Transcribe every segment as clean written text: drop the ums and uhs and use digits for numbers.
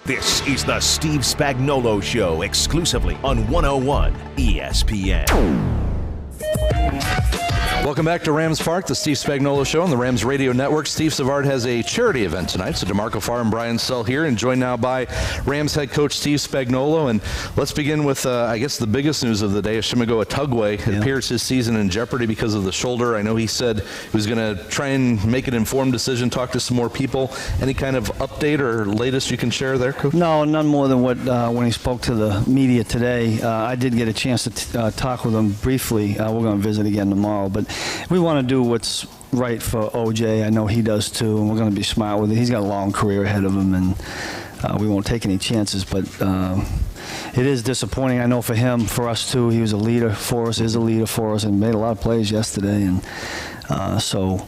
This is the Steve Spagnuolo Show, exclusively on 101 ESPN. Welcome back to Rams Park, the Steve Spagnuolo Show on the Rams Radio Network. Steve Savard has a charity event tonight, so DeMarco Farr and Brian Sell here, and joined now by Rams head coach Steve Spagnuolo. And let's begin with, I guess, the biggest news of the day. Shimigo Atugwe. It appears his season in jeopardy because of the shoulder. I know he said he was going to try and make an informed decision, talk to some more people. Any kind of update or latest you can share there, Coach? No, none more than what when he spoke to the media today. I did get a chance to talk with him briefly. We're going to visit again tomorrow, but we want to do what's right for OJ. I know he does too, and we're going to be smart with it. He's got a long career ahead of him, and we won't take any chances, but it is disappointing. I know for him, for us too. He was a leader for us, is a leader for us, and made a lot of plays yesterday, and so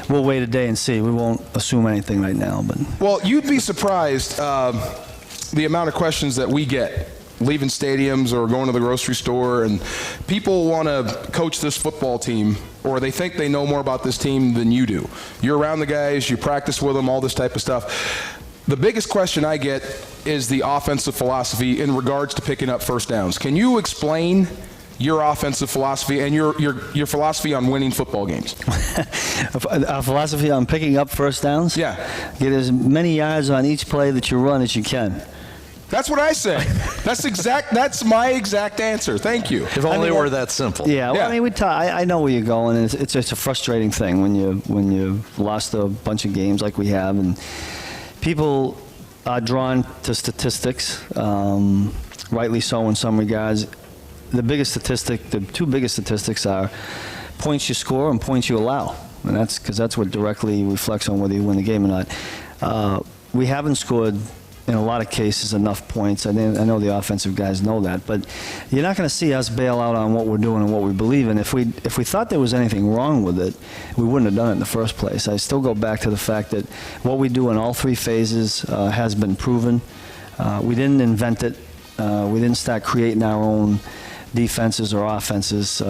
we'll wait a day and see. We won't assume anything right now. But well, you'd be surprised the amount of questions that we get leaving stadiums or going to the grocery store, and people want to coach this football team, or they think they know more about this team than you do. You're around the guys, you practice with them, all this type of stuff. The biggest question I get is the offensive philosophy in regards to picking up first downs. Can you explain your offensive philosophy and your philosophy on winning football games? Our philosophy on picking up first downs? Yeah. Get as many yards on each play that you run as you can. That's what I say. That's my exact answer. Thank you. If only it were that simple. Yeah, well, I mean, I know where you're going, and it's a frustrating thing when you've lost a bunch of games like we have, and people are drawn to statistics, rightly so in some regards. The two biggest statistics are points you score and points you allow, and that's because that's what directly reflects on whether you win the game or not. We haven't scored, in a lot of cases, enough points. I know the offensive guys know that, but you're not going to see us bail out on what we're doing and what we believe in. If we thought there was anything wrong with it, we wouldn't have done it in the first place. I still go back to the fact that what we do in all three phases has been proven. We didn't invent it. We didn't start creating our own defenses or offenses.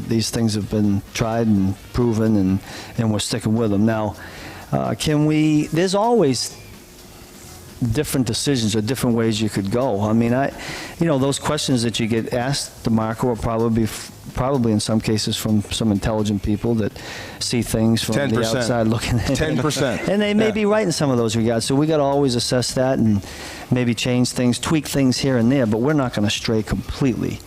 These things have been tried and proven, and we're sticking with them. Now, there's always different decisions or different ways you could go. I mean, those questions that you get asked, DeMarco, are probably in some cases from some intelligent people that see things from 10%. the outside looking in. 10%. And they may be right in some of those regards. So we got to always assess that and maybe change things, tweak things here and there, but we're not going to stray completely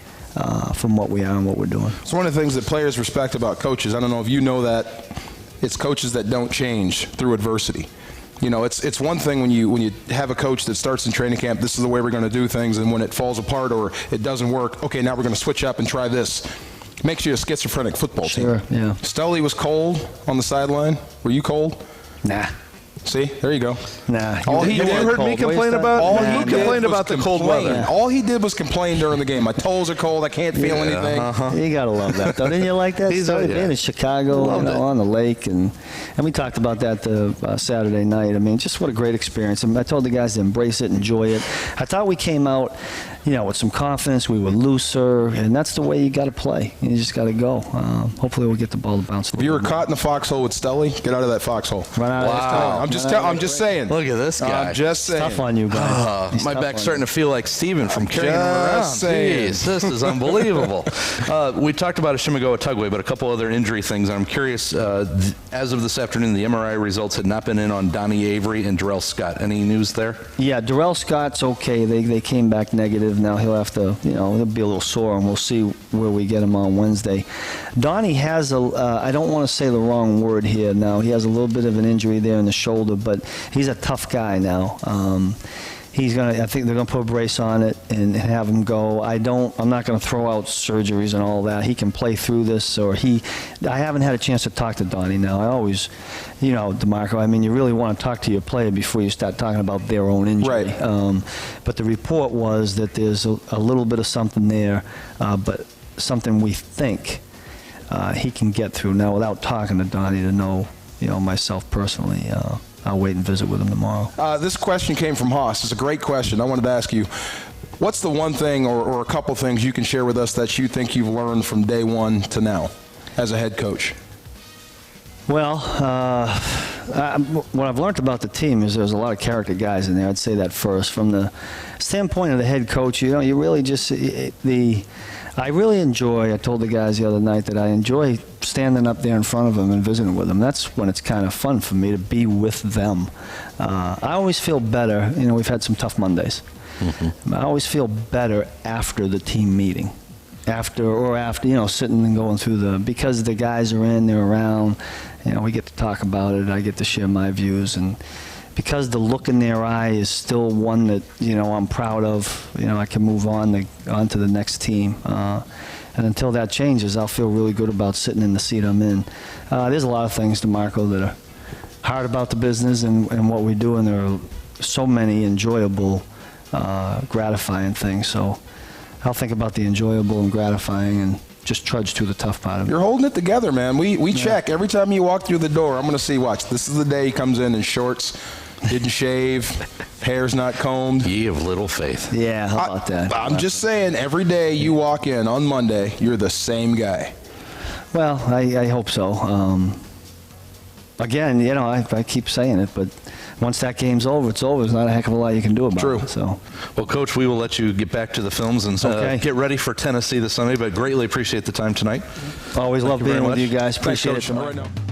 from what we are and what we're doing. It's one of the things that players respect about coaches. I don't know if you know that. It's coaches that don't change through adversity. You know, it's one thing when you have a coach that starts in training camp, this is the way we're going to do things, and when it falls apart or it doesn't work, okay, now we're going to switch up and try this. Makes you a schizophrenic football team. Sure, yeah. Stelly was cold on the sideline. Were you cold? Nah. See, there you go. Nah. All he You did, heard me complain about? He complained about the cold weather. All he did was complain during the game. My toes are cold. I can't feel anything. You gotta love that, though. Didn't you like that? Being in Chicago, on the lake, and we talked about that the Saturday night. I mean, just what a great experience. I told the guys to embrace it, enjoy it. I thought we came out, with some confidence. We were looser, and that's the way you got to play. You just got to go. Hopefully, we'll get the ball to bounce. If you were caught in the foxhole with Stelly, get out of that foxhole. Run out I'm just saying. Look at this guy. I'm just saying. Tough on you guys. My back's starting to feel like Steven from carrying him around. Jeez, this is unbelievable. We talked about Shimigo Atugwe, but a couple other injury things. I'm curious, as of this afternoon, the MRI results had not been in on Donnie Avery and Darrell Scott. Any news there? Yeah, Darrell Scott's okay. They came back negative. Now he'll have to, he'll be a little sore, and we'll see where we get him on Wednesday. Donnie has I don't want to say the wrong word here now. He has a little bit of an injury there in the shoulder, but he's a tough guy now. I think they're gonna put a brace on it and have him go. I'm not gonna throw out surgeries and all that. He can play through this, I haven't had a chance to talk to Donnie now. I always, DeMarco, I mean, you really want to talk to your player before you start talking about their own injury. Right. But the report was that there's a little bit of something there, but something we think he can get through. Now, without talking to Donnie to know, myself personally, I'll wait and visit with him tomorrow. This question came from Haas. It's a great question. I wanted to ask you, what's the one thing or a couple things you can share with us that you think you've learned from day one to now as a head coach? Well, what I've learned about the team is there's a lot of character guys in there. I'd say that first. From the standpoint of the head coach, you really just I really enjoy. I told the guys the other night that I enjoy standing up there in front of them and visiting with them. That's when it's kind of fun for me to be with them. I always feel better. We've had some tough Mondays. Mm-hmm. I always feel better after the team meeting. After, sitting and going through because the guys are they're around, we get to talk about it, I get to share my views, and because the look in their eye is still one that, I'm proud of, I can move on to the next team. And until that changes, I'll feel really good about sitting in the seat I'm in. There's a lot of things, DeMarco, that are hard about the business and what we do, and there are so many enjoyable, gratifying things. So I'll think about the enjoyable and gratifying and just trudge through the tough part of it. You're holding it together, man. We check every time you walk through the door. I'm going to see, watch, this is the day he comes in shorts, didn't shave, hair's not combed. Ye of little faith. Yeah, how about that? I'm just saying, every day you walk in on Monday, you're the same guy. Well, I hope so. Again, I keep saying it, but once that game's over, it's over. There's not a heck of a lot you can do about True. it. So, well, Coach, we will let you get back to the films and get ready for Tennessee this Sunday, but greatly appreciate the time tonight. Always love being with you guys. Thanks, Appreciate Coach. it.